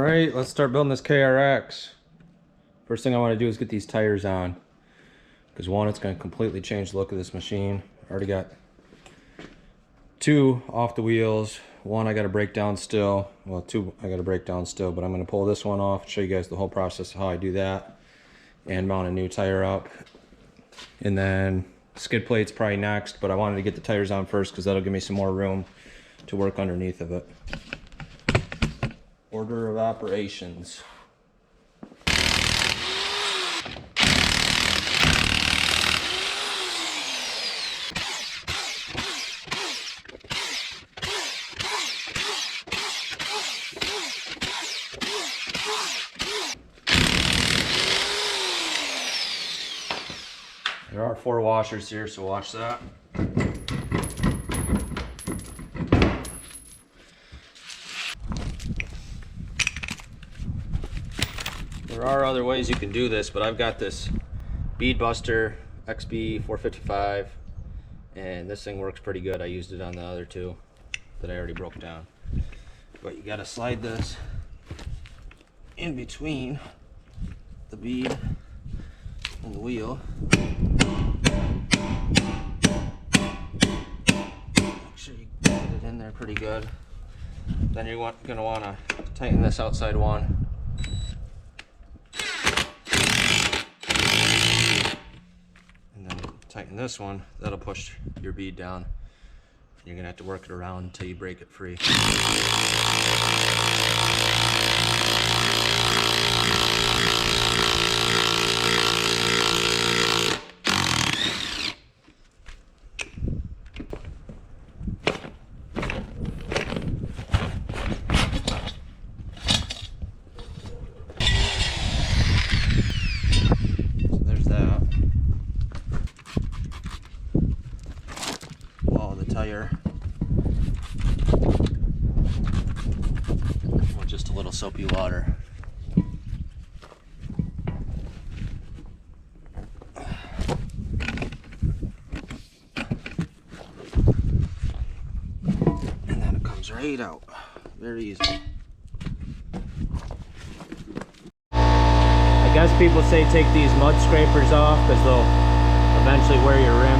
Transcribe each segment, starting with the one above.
Alright, let's start building this KRX. First thing I want to do is get these tires on, because one, it's going to completely change the look of this machine. I already got two off the wheels. One I got to break down still. Well, two I got to break down still, but I'm going to pull this one off, show you guys the whole process of how I do that, and mount a new tire up. And then skid plate's probably next, but I wanted to get the tires on first because that'll give me some more room to work underneath of it. Order of operations. There are 4 washers here, so watch that. There are other ways you can do this, but I've got this bead buster XB 455, and this thing works pretty good. I used it on the other two that I already broke down. But you gotta slide this in between the bead and the wheel. Make sure you get it in there pretty good. Then you're gonna wanna tighten this outside one. Tighten this one, that'll push your bead down. You're gonna have to work it around until you break it free. So there's that. Tire with just a little soapy water. And then it comes right out. Very easy. I guess people say take these mud scrapers off because they'll eventually wear your rim.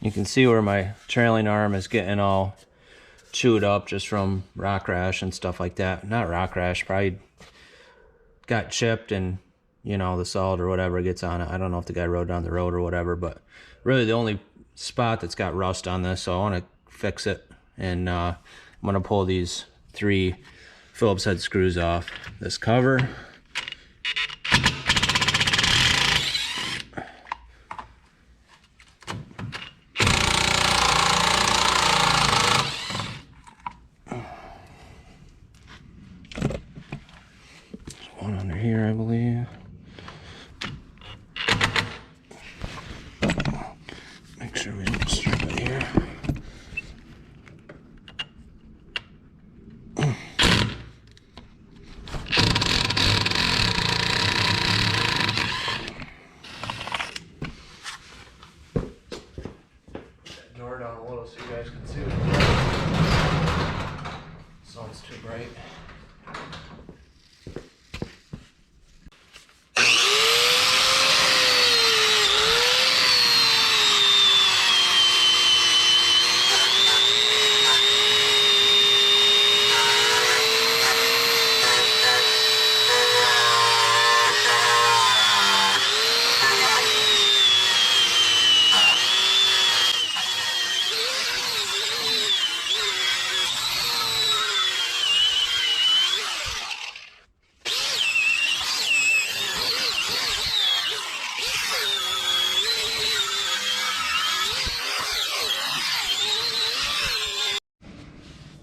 You can see where my trailing arm is getting all chewed up just from rock rash and stuff like that. Not rock rash, probably got chipped and, you know, the salt or whatever gets on it. I don't know if the guy rode down the road or whatever, but really the only spot that's got rust on this, so I want to fix it. And I'm going to pull these 3 Phillips head screws off this cover. One under here, I believe. Make sure we don't strip it here. Door down a little so you guys can see what the sun's too bright.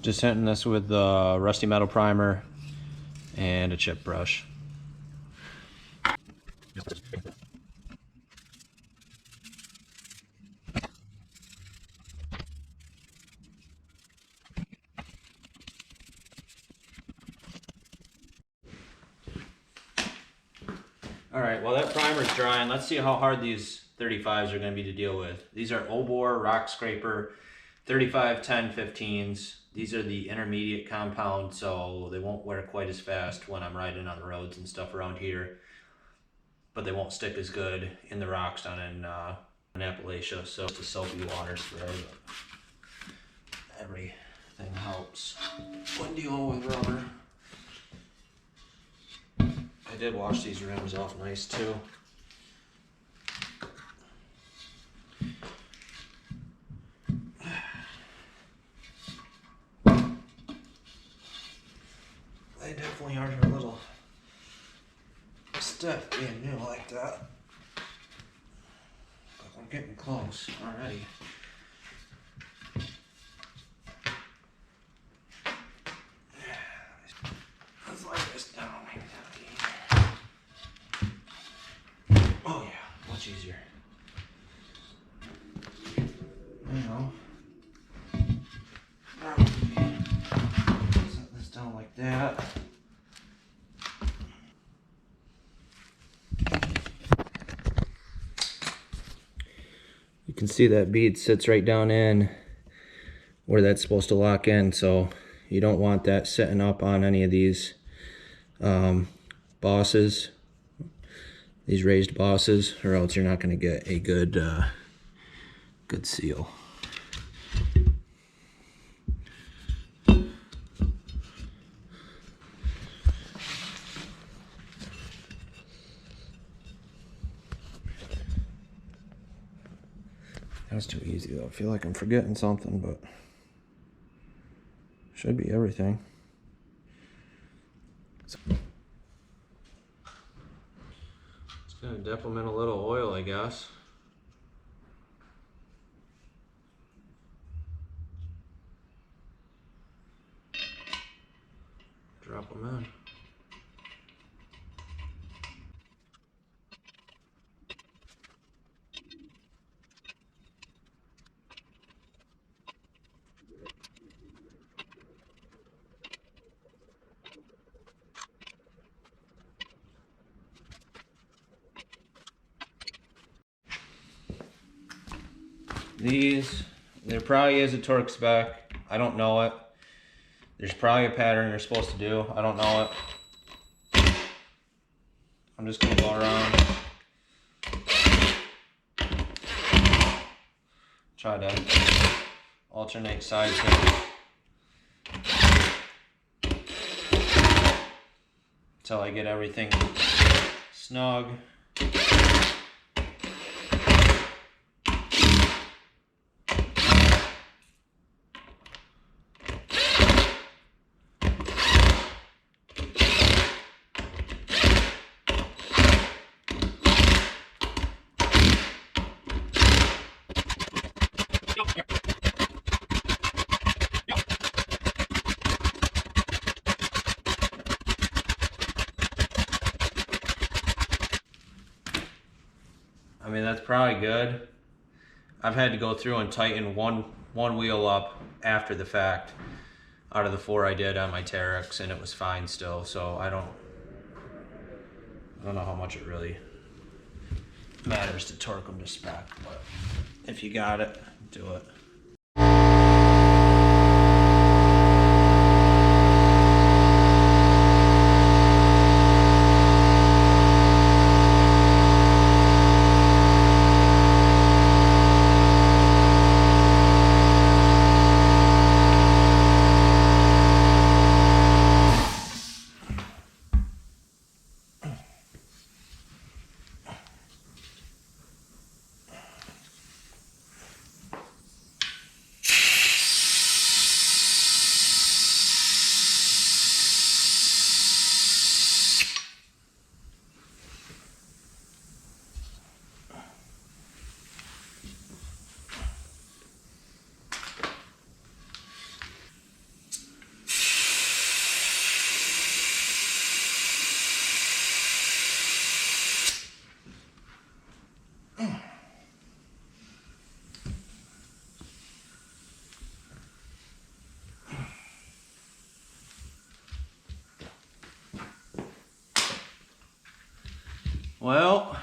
Just hitting this with the rusty metal primer and a chip brush. All right, well that primer's drying. Let's see how hard these 35s are going to be to deal with. These are Obor Rock Scraper 35 10 15s. These are the intermediate compound, so they won't wear quite as fast when I'm riding on the roads and stuff around here. But they won't stick as good in the rocks down in Appalachia. So it's a soapy water spray. But everything helps when dealing with rubber. I did wash these rims off nice too. They definitely are a little stiff being new like that. But we're getting close already. Let's lay this down. Maybe that'll be easier. Oh yeah, much easier. Now, set this down like that. You can see that bead sits right down in where that's supposed to lock in, so you don't want that sitting up on any of these bosses, these raised bosses, or else you're not going to get a good good seal. That's too easy though. I feel like I'm forgetting something, but should be everything. It's gonna dip them in a little oil, I guess. Drop them in. These, there probably is a torque spec. I don't know it. There's probably a pattern you're supposed to do. I don't know it. I'm just gonna go around. Try to alternate sides here. Until I get everything snug. I mean, that's probably good. I've had to go through and tighten one wheel up after the fact out of the 4 I did on my KRX, and it was fine still. So I don't know how much it really matters to torque them to spec, but if you got it, do it. Well,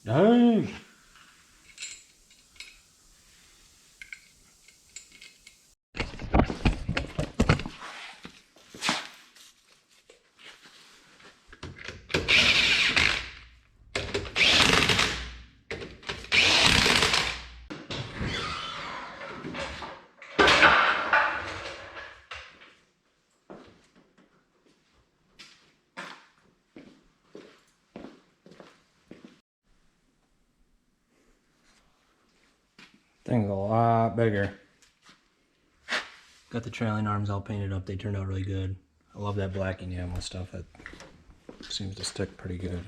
dang. Thing's a lot bigger. Got the trailing arms all painted up. They turned out really good. I love that black enamel stuff. It seems to stick pretty good.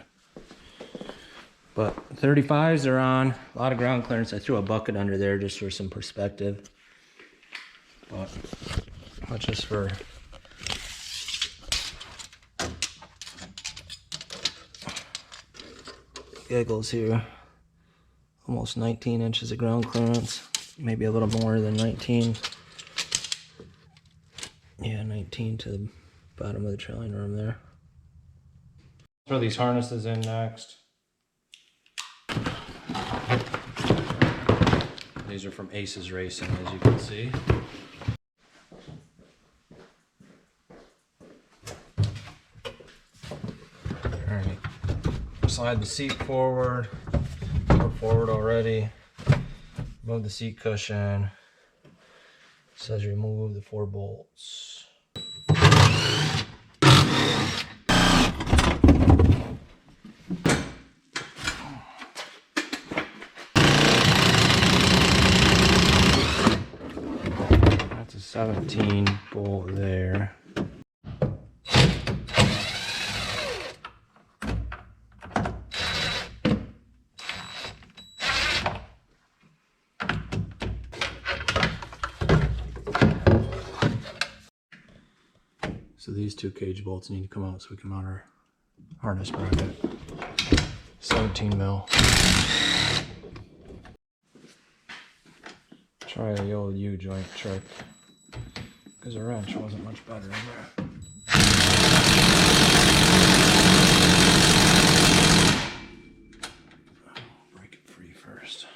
But 35s are on. A lot of ground clearance. I threw a bucket under there just for some perspective. But just for giggles here. Almost 19 inches of ground clearance. Maybe a little more than 19. Yeah, 19 to the bottom of the trailing arm there. Throw these harnesses in next. These are from Aces Racing, as you can see. Alright, slide the seat forward. We're forward already. Move the seat cushion. It says remove the 4 bolts. That's a 17 bolt there. So these 2 cage bolts need to come out so we can mount our harness bracket. 17 mil. Try the old U-joint trick, because the wrench wasn't much better in there. Break it free first.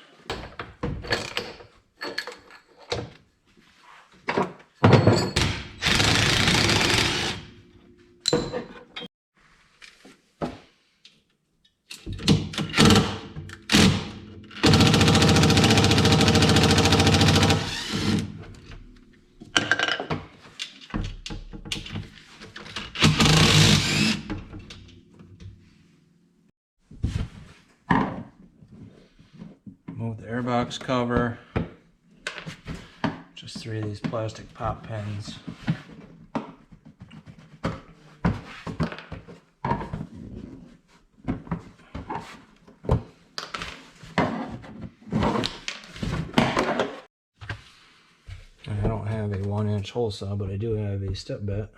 Move the airbox cover. Just 3 of these plastic pop pins. And I don't have a 1-inch hole saw, but I do have a step bit.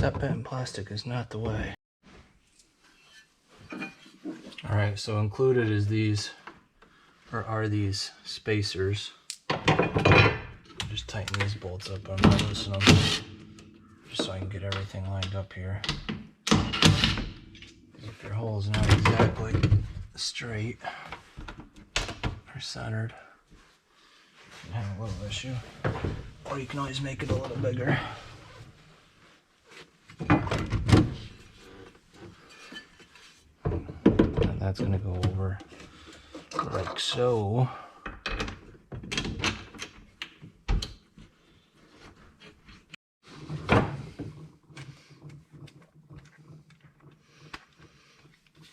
step bent plastic is not the way. Alright, so included is these, or are these spacers. Just tighten these bolts up, I'm gonna loosen them just so I can get everything lined up here. If your hole's not exactly straight or centered, you have a little issue. Or you can always make it a little bigger. And that's gonna go over like so.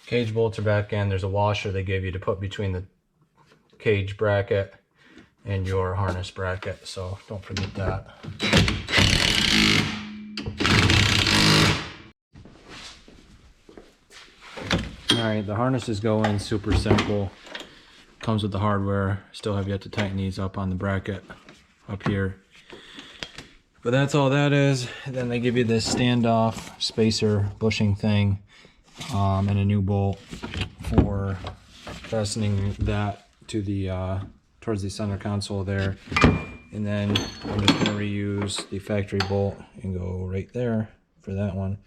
Cage bolts are back in. There's a washer they gave you to put between the cage bracket and your harness bracket, so don't forget that. Alright, the harnesses go in super simple. Comes with the hardware. Still have yet to tighten these up on the bracket up here. But that's all that is. And then they give you this standoff spacer bushing thing. And a new bolt for fastening that to the towards the center console there. And then I'm just going to reuse the factory bolt and go right there for that one.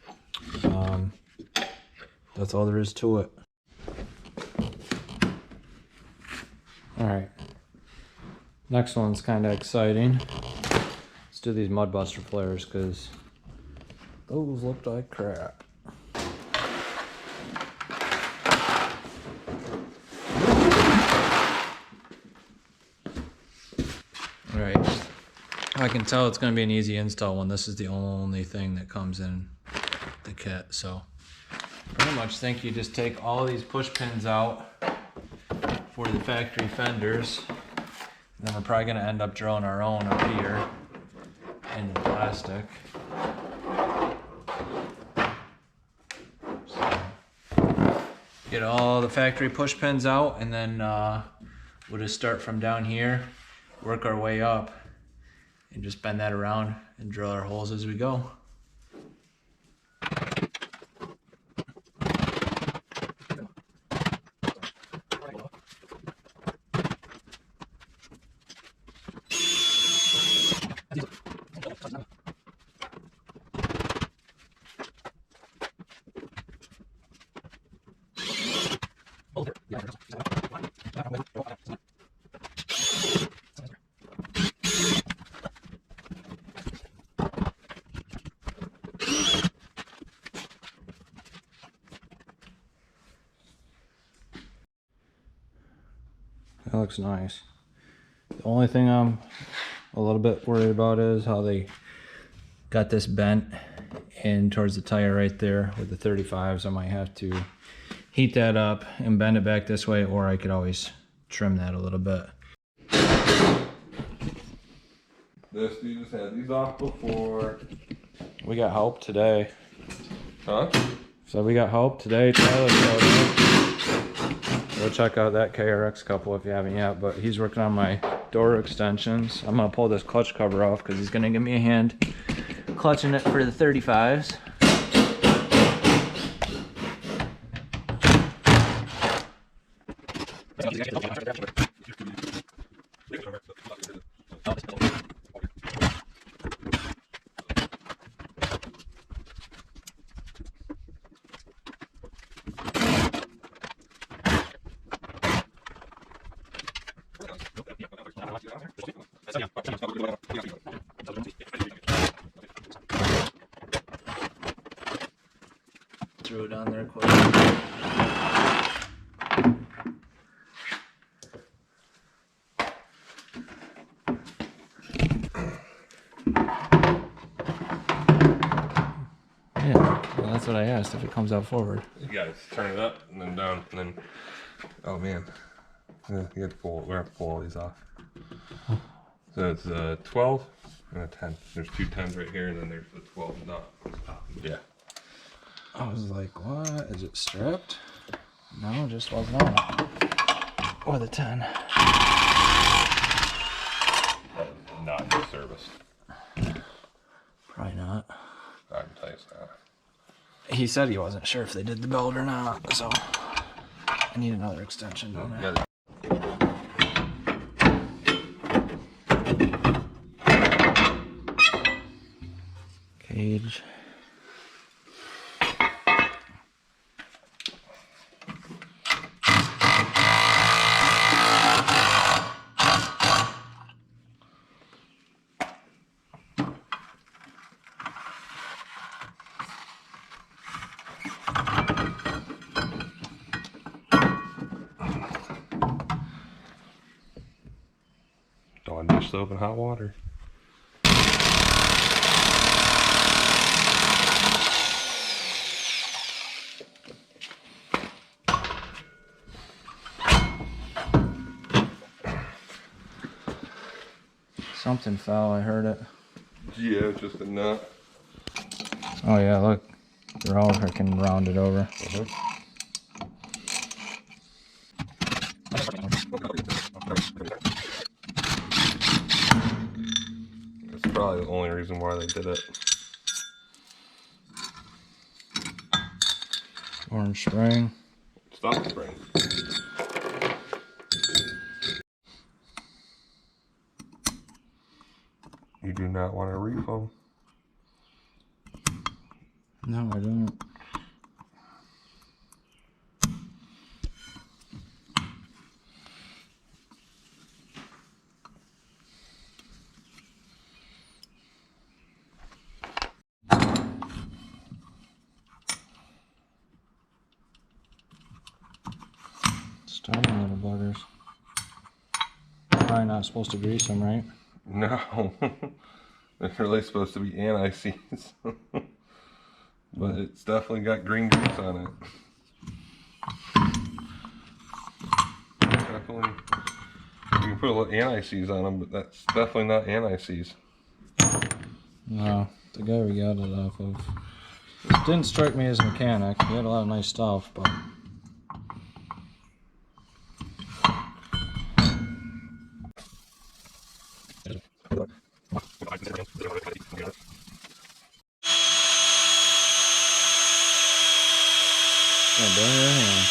That's all there is to it. Alright, next one's kind of exciting. Let's do these mud buster flares because those look like crap. Alright, I can tell it's going to be an easy install when this is the only thing that comes in the kit. So pretty much think you just take all these push pins out for the factory fenders. And then we're probably going to end up drilling our own up here in the plastic. So get all the factory push pins out, and then we'll just start from down here, work our way up, and just bend that around and drill our holes as we go. That looks nice. The only thing I'm a little bit worried about is how they got this bent in towards the tire right there with the 35s. I might have to heat that up and bend it back this way, or I could always trim that a little bit. This, you just had these off before. We got help today. Huh? So we got help today. Tyler showed up. Go check out That KRX Couple if you haven't yet, but he's working on my door extensions. I'm gonna pull this clutch cover off because he's gonna give me a hand clutching it for the 35s. Throw it down there quick. Yeah, well, that's what I asked, if it comes out forward. You gotta turn it up and then down and then. Oh man. Yeah, you have to pull. We have to pull all these off. So it's a 12 and a 10. There's two 10s right here, and then there's the 12 not. Yeah. I was like, what? Is it stripped? No, it just wasn't on. Or the 10. Not serviced. Probably not. I can tell you so. he said he wasn't sure if they did the belt or not, so I need another extension on that. Cage. Dawn dish soap and hot water. Something fell, I heard it. Yeah, just a nut. Oh yeah, look. They're all freaking rounded over. That's probably the only reason why they did it. Orange spring. Stop the spring. You do not want a refoam. No, I don't. Starting little buggers. Probably not supposed to grease them, right? No. They're really supposed to be anti-seize. But it's definitely got green grease on it. Definitely. You can put a little anti-seize on them, but that's definitely not anti-seize. No, the guy we got it off of didn't strike me as a mechanic. He had a lot of nice stuff, but gonna burn your hand.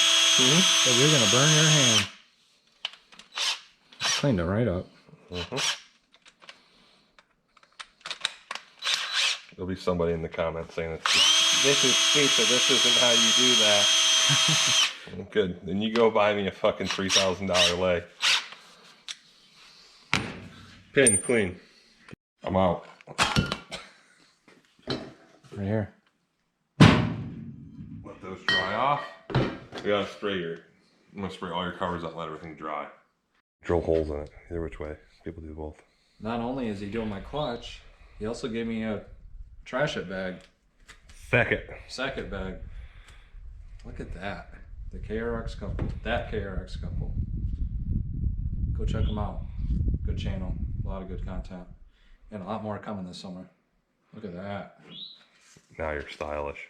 So you're gonna burn your hand. Cleaned it right up. There'll be somebody in the comments saying it's just, This is stupid. This isn't how you do that. good. Then you go buy me a fucking $3,000 lay. Pin clean. I'm out. Right here. Let those dry off. We gotta spray your. I'm gonna spray all your covers out, let everything dry. Drill holes in it, either which way. People do both. Not only is he doing my clutch, he also gave me a trash it bag. Second bag. Look at that. The KRX Couple. That KRX Couple. Go check them out. Good channel. A lot of good content. And a lot more coming this summer. Look at that. Now you're stylish.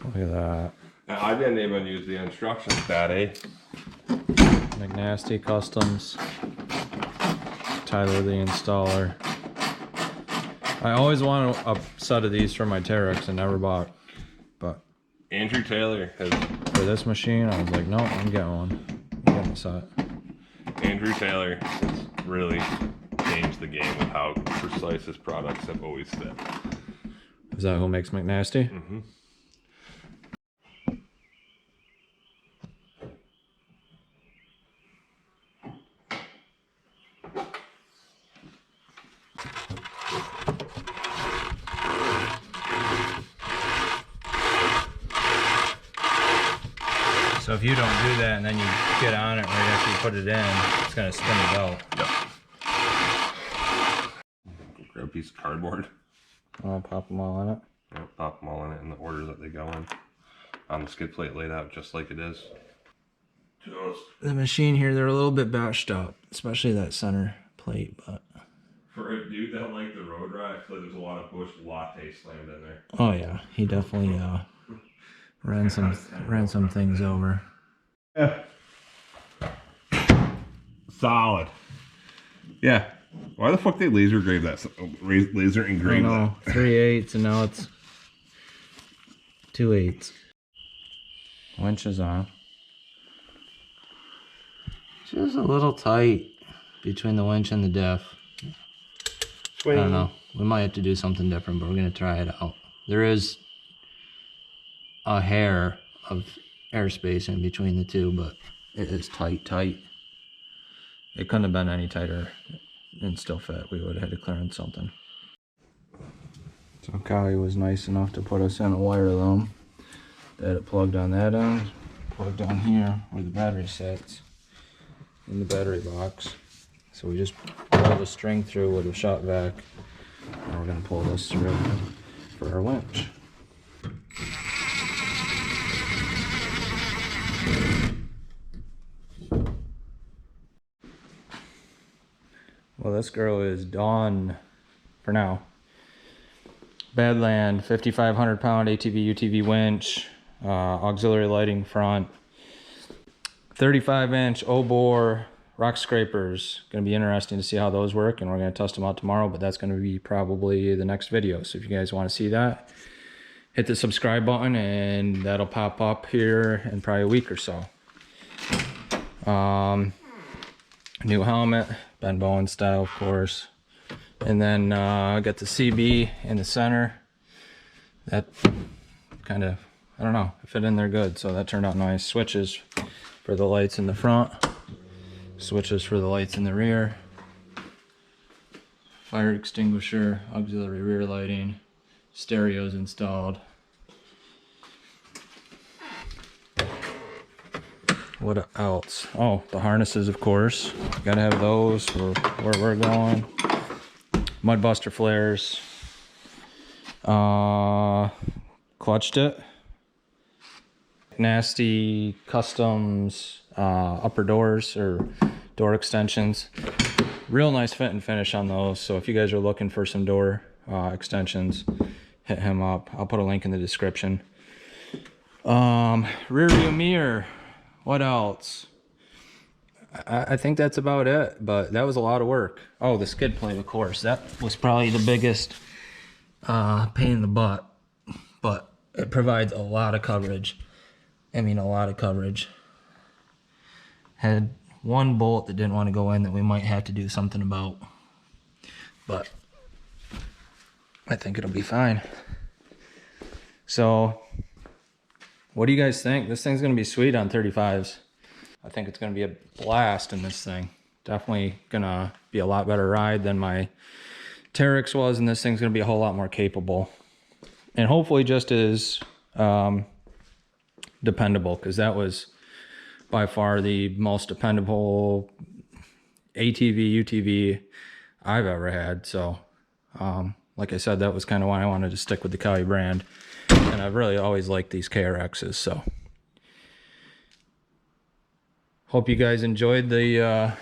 Look at that. Now, I didn't even use the instructions, Daddy. McNasty Customz. Tyler the installer. I always wanted a set of these for my TRX and never bought. But Andrew Taylor has. for this machine, I was like, no, I'm getting one. I'm getting a set. Andrew Taylor has really changed the game with how precise his products have always been. Is that who makes McNasty? Mm-hmm. So if you don't do that and then you get on it right after you put it in, it's gonna spin the belt. Yep. Grab a piece of cardboard. I'll pop them all in it. Yep, pop them all in it in the order that they go in. On the skid plate laid out just like it is. The machine here, they're a little bit batched up, especially that center plate, but For a dude that liked the road ride, I feel like there's a lot of Bush latte slammed in there. Oh yeah, he definitely ran some things over. Yeah. Solid. Yeah. Why the fuck they laser engrave that? Laser I engrave know, 3/8 and now it's 2/8. Winch is on. Just a little tight between the winch and the diff. I don't know. We might have to do something different, but we're gonna try it out. There is a hair of airspace in between the two, but it is tight. It couldn't have been any tighter and still fit. We would have had to clearance something. So Kali was nice enough to put us in a wire loom. They had it plugged on that end, plugged on here where the battery sits in the battery box. So we just pull the string through with a shot vac, and we're gonna pull this through for our winch. Well, this girl is done for now. Badland 5,500 pound ATV UTV winch, auxiliary lighting front, 35-inch O-bore rock scrapers. Going to be interesting to see how those work, and we're going to test them out tomorrow, but that's going to be probably the next video. So if you guys want to see that, hit the subscribe button and that'll pop up here in probably a week or so. New helmet, Ben Bowen style, of course. And then I got the CB in the center. That kind of, I don't know, it fit in there good, so that turned out nice. Switches for the lights in the front, switches for the lights in the rear, fire extinguisher, auxiliary rear lighting, stereos installed. What else? Oh, the harnesses, of course. Gotta have those for where we're going. Mud buster flares. Clutched it. McNasty Customz upper doors or door extensions. Real nice fit and finish on those. So if you guys are looking for some door extensions, hit him up. I'll put a link in the description. Rear view mirror. What else? I think that's about it, but that was a lot of work. Oh, the skid plate, of course. That was probably the biggest pain in the butt, but it provides a lot of coverage. I mean, a lot of coverage. Had one bolt that didn't want to go in that we might have to do something about, but I think it'll be fine. So, what do you guys think? This thing's gonna be sweet on 35s. I think it's gonna be a blast in this thing. Definitely gonna be a lot better ride than my KRX was, and this thing's gonna be a whole lot more capable. And hopefully just as dependable, because that was by far the most dependable ATV, UTV I've ever had. So, like I said, that was kind of why I wanted to stick with the Kali brand. And I've really always liked these KRXs, so. Hope you guys enjoyed the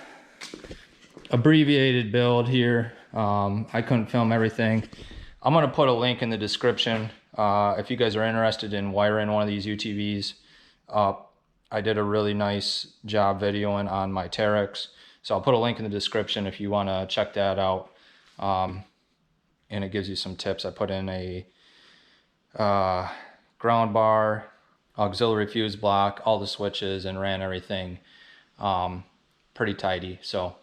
abbreviated build here. I couldn't film everything. I'm gonna put a link in the description if you guys are interested in wiring one of these UTVs up. I did a really nice job videoing on my KRX, so I'll put a link in the description if you want to check that out. And it gives you some tips. I put in a ground bar, auxiliary fuse block, all the switches, and ran everything pretty tidy. So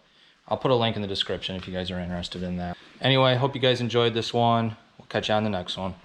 I'll put a link in the description if you guys are interested in that. Anyway, hope you guys enjoyed this one. We'll catch you on the next one.